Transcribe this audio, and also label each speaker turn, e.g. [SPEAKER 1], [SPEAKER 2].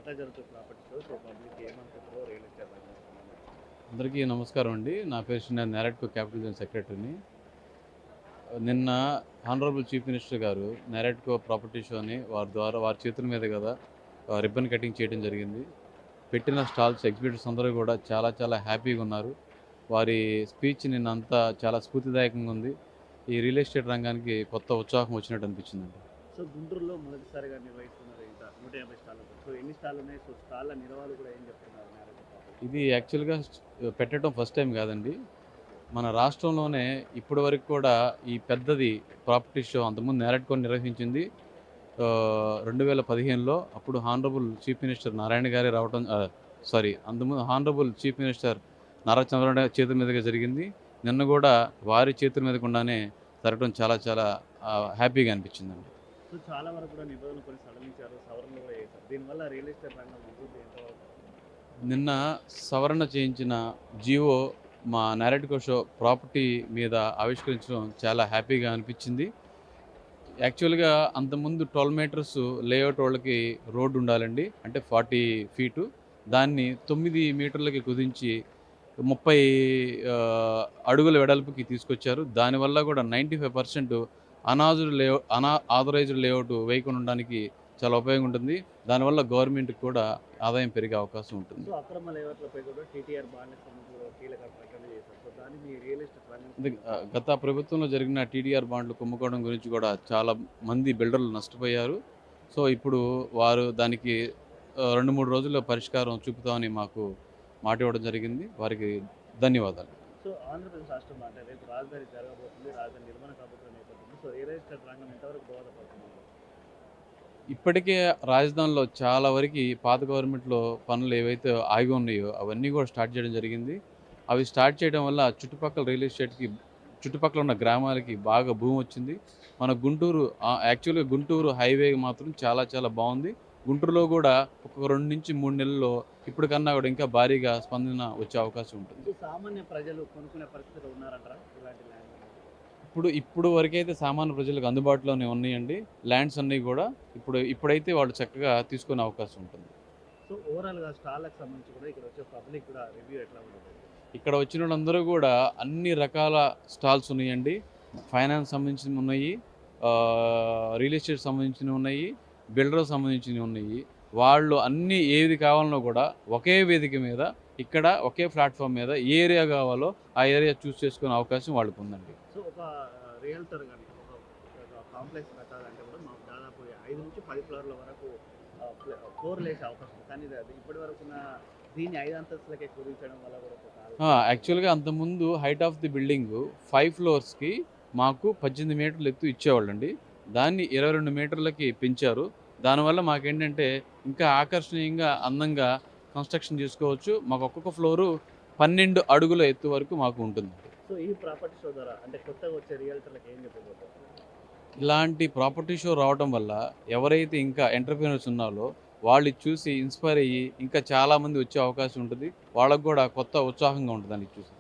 [SPEAKER 1] ఎట్లా జరుగుతుంది property show? So public ఏమనుకుంటారో రియల్ ఎస్టేట్ రంగం సంబంధించి.
[SPEAKER 2] అందరికీ నమస్కారం అండి. నా పేరు నేను నేరేడ్కో క్యాపిటల్ జోన్ సెక్రటరీని. నిన్న హానరబుల్ చీఫ్ మినిస్టర్ గారు నేరేడ్కో ప్రాపర్టీ షోని వారి చేతుల మీద కదా రిబ్బన్ కటింగ్ చేయడం జరిగింది. పెట్టిన స్టాల్స్ ఎగ్జిబిటర్స్ అందరూ కూడా చాలా చాలా హ్యాపీగా ఉన్నారు. వారి స్పీచ్ నిన్నంతా చాలా స్ఫూర్తిదాయకంగా ఉంది. ఈ రియల్ ఎస్టేట్ రంగానికి కొత్త ఉత్సాహం వచ్చినట్టు అనిపించిందండి.
[SPEAKER 1] సో గుంటూరులో మొదటిసారిగా నిర్వహిస్తున్నారు ఇంత 150 స్టాళ్ళతో. సో ఎన్ని స్టాళ్ళు ఉన్నాయి? సో స్టాళ్ళ నిర్వాహకులు కూడా ఏం చెప్తున్నారు మ్యారేజ్ ప్రాపర్టీ?
[SPEAKER 2] ఇది యాక్చువల్గా పెట్టడం ఫస్ట్ టైం కాదండి. మన రాష్ట్రంలోనే ఇప్పటి వరకు కూడా ఈ పెద్దది ప్రాపర్టీ షో అంతకుముందు నేరేడ్కోని నిర్వహించింది 2015లో. అప్పుడు హానరబుల్ చీఫ్ మినిస్టర్ నారాయణ గారే రావడం అంతకుముందు honourable chief minister Nara Chandrababu Naidu చేతుల మీదుగా జరిగింది. నిన్న కూడా వారి చేతుల మీద గుండానే జరగడం చాలా చాలా హ్యాపీగా అనిపించిందండి.
[SPEAKER 1] సో చాలా వరకు కూడా నిబంధనలు కొన్ని సడలించారు, సవరణలు కూడా చేశారు. దీనివల్ల రియల్ ఎస్టేట్ రంగం అభివృద్ధి ఎంతవరకు?
[SPEAKER 2] నిన్న సవరణ చేయించిన జీవో మా నేరేడ్కో షో ప్రాపర్టీ మీద ఆవిష్కరించడం చాలా హ్యాపీగా అనిపించింది. యాక్చువల్గా అంతకుముందు 12 మీటర్స్ లేఅవుట్ వాళ్ళకి రోడ్డు ఉండాలండి, అంటే 40 ఫీటు. దాన్ని 9 మీటర్లకి కుదించి 30 అడుగుల వెడల్పుకి తీసుకొచ్చారు. దానివల్ల కూడా 95% ఆథరైజ్డ్ లేఅవుట్ వేయకుండా ఉండడానికి చాలా ఉపయోగం ఉంటుంది. దానివల్ల గవర్నమెంట్కి కూడా ఆదాయం పెరిగే అవకాశం ఉంటుంది.
[SPEAKER 1] సో అక్రమ లేఅవుట్లపై కూడా టీటీఆర్ బాండ్లకు సంబంధించి కీలక ప్రకటన చేశారు. సో దాన్ని మీ రియల్ ఎస్టేట్ రంగం
[SPEAKER 2] గత ప్రభుత్వంలో జరిగిన టీడీఆర్ బాండ్లు కుంభకోణం గురించి కూడా చాలా మంది బిల్డర్లు నష్టపోయారు. సో ఇప్పుడు వారు దానికి 2-3 రోజుల్లో పరిష్కారం చూపుతామని మాకు మాట ఇవ్వడం జరిగింది. వారికి ధన్యవాదాలు.
[SPEAKER 1] సో ఆంధ్రప్రదేశ్ రాష్ట్రంలో అంటే రేపు రాజధాని జరగబోతుంది, రాజధాని నిర్మాణ కాబోతున్న నేపథ్యంలో సో రియల్ ఎస్టేట్ రంగం ఎంతవరకు దోహదపడుతుంది?
[SPEAKER 2] ఇప్పటికే రాజధానిలో చాలా వరకు పాత గవర్నమెంట్లో పనులు ఏవైతే ఆగి ఉన్నాయో అవన్నీ కూడా స్టార్ట్ చేయడం జరిగింది. అవి స్టార్ట్ చేయడం వల్ల చుట్టుపక్కల రియల్ ఎస్టేట్కి, చుట్టుపక్కల ఉన్న గ్రామాలకి బాగా భూమి వచ్చింది. మన గుంటూరు యాక్చువల్గా గుంటూరు హైవే మాత్రం చాలా చాలా బాగుంది. గుంటూరులో కూడా ఒక 2-3 నెలల్లో ఇప్పటికన్నా కూడా ఇంకా భారీగా స్పందన వచ్చే అవకాశం ఉంటుంది.
[SPEAKER 1] సో సామాన్య ప్రజలు కొనుక్కునే పరిస్థితిలో ఉన్నారంటారా ఇలాంటి ల్యాండ్?
[SPEAKER 2] ఇప్పుడు వరకైతే సామాన్య ప్రజలకు అందుబాటులోనే ఉన్నాయండి ల్యాండ్స్ అన్నీ కూడా. ఇప్పుడైతే వాళ్ళు చక్కగా తీసుకునే అవకాశం ఉంటుంది.
[SPEAKER 1] సో ఓవరాల్గా స్టాళ్ళకి సంబంధించి కూడా ఇక్కడ వచ్చే పబ్లిక్ కూడా రివ్యూ ఎట్లా ఉంటుంది?
[SPEAKER 2] ఇక్కడ వచ్చిన వాళ్ళందరూ కూడా అన్ని రకాల స్టాల్స్ ఉన్నాయండి. ఫైనాన్స్ సంబంధించినవి ఉన్నాయి, రియల్ ఎస్టేట్ సంబంధించినవి ఉన్నాయి, బిల్డర్ సంబంధించినవి ఉన్నాయి. వాళ్ళు అన్ని ఏది కావాలన్నా కూడా ఒకే వేదిక మీద, ఇక్కడ ఒకే ప్లాట్ఫామ్ మీద ఏ ఏరియా కావాలో ఆ ఏరియా చూస్ చేసుకునే అవకాశం వాళ్ళకు ఉందండి.
[SPEAKER 1] సో ఒక రియల్టర్ కానీ ఒక కాంప్లెక్స్ కట్టాలంటే కూడా మాకు దాదాపు 5-10 ఫ్లోర్ల వరకు ఫ్లోర్లు వేసే అవకాశం ఉంది. కానీ అది ఇప్పటి వరకు ఉన్న దీన్ని 5 అంతస్తులకే కుదించడం వల్ల కూడా
[SPEAKER 2] యాక్చువల్గా అంతకుముందు హైట్ ఆఫ్ ది బిల్డింగ్ 5 ఫ్లోర్స్కి మాకు 18 మీటర్లు ఎత్తు ఇచ్చేవాళ్ళండి. దాన్ని 22 మీటర్లకి పెంచారు. దానివల్ల మాకేంటంటే ఇంకా ఆకర్షణీయంగా అందంగా కన్స్ట్రక్షన్ చేసుకోవచ్చు. మాకు ఒక్కొక్క ఫ్లోరు 12 అడుగుల ఎత్తు వరకు మాకు ఉంటుంది.
[SPEAKER 1] సో ఈ ప్రాపర్టీ షో ద్వారా అంటే కొత్తగా వచ్చే రియల్టర్లకు ఏం చెప్పబోతారు?
[SPEAKER 2] ఇలాంటి ప్రాపర్టీ షో రావడం వల్ల ఎవరైతే ఇంకా ఎంటర్‌ప్రెన్యూర్స్ ఉన్నారో వాళ్ళు చూసి ఇన్స్పైర్ అయ్యి ఇంకా చాలామంది వచ్చే అవకాశం ఉంటుంది. వాళ్ళకు కూడా కొత్త ఉత్సాహంగా ఉంటుందండి చూసి.